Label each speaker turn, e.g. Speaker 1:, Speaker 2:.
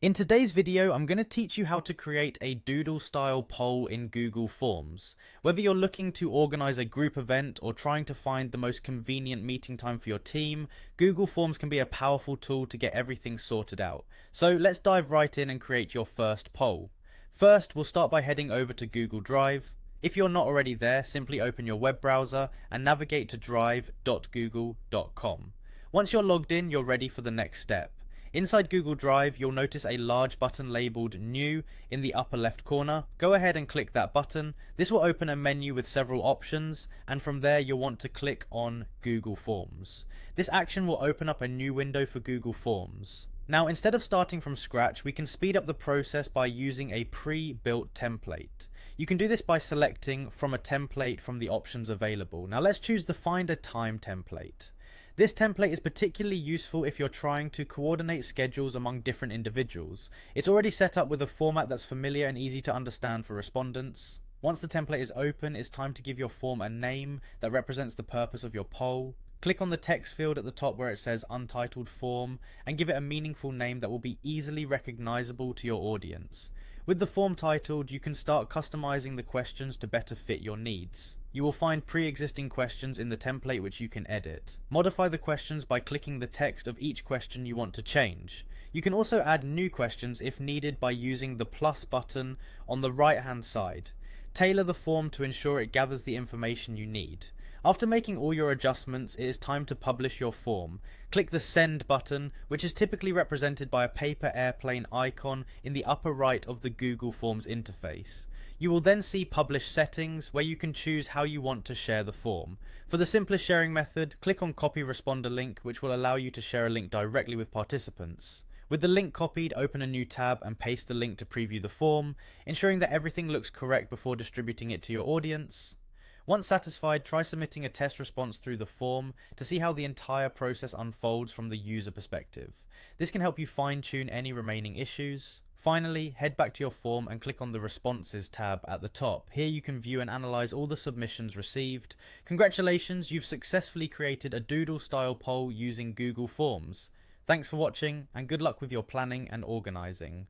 Speaker 1: In today's video, I'm going to teach you how to create a Doodle style poll in Google Forms. Whether you're looking to organize a group event or trying to find the most convenient meeting time for your team, Google Forms can be a powerful tool to get everything sorted out. So let's dive right in and create your first poll. First, we'll start by heading over to Google Drive. If you're not already there, simply open your web browser and navigate to drive.google.com. Once you're logged in, you're ready for the next step. Inside Google Drive, you'll notice a large button labeled New in the upper left corner. Go ahead and click that button. This will open a menu with several options, and from there you'll want to click on Google Forms. This action will open up a new window for Google Forms. Now, instead of starting from scratch, we can speed up the process by using a pre-built template. You can do this by selecting from a template from the options available. Now let's choose the Find a Time template. This template is particularly useful if you're trying to coordinate schedules among different individuals. It's already set up with a format that's familiar and easy to understand for respondents. Once the template is open, it's time to give your form a name that represents the purpose of your poll. Click on the text field at the top where it says Untitled Form and give it a meaningful name that will be easily recognizable to your audience. With the form titled, you can start customizing the questions to better fit your needs. You will find pre-existing questions in the template which you can edit. Modify the questions by clicking the text of each question you want to change. You can also add new questions if needed by using the plus button on the right hand side. Tailor the form to ensure it gathers the information you need. After making all your adjustments, it is time to publish your form. Click the Send button, which is typically represented by a paper airplane icon in the upper right of the Google Forms interface. You will then see Publish Settings, where you can choose how you want to share the form. For the simplest sharing method, click on Copy Responder Link, which will allow you to share a link directly with participants. With the link copied, open a new tab and paste the link to preview the form, ensuring that everything looks correct before distributing it to your audience. Once satisfied, try submitting a test response through the form to see how the entire process unfolds from the user perspective. This can help you fine-tune any remaining issues. Finally, head back to your form and click on the Responses tab at the top. Here you can view and analyze all the submissions received. Congratulations, you've successfully created a Doodle-style poll using Google Forms. Thanks for watching, and good luck with your planning and organizing.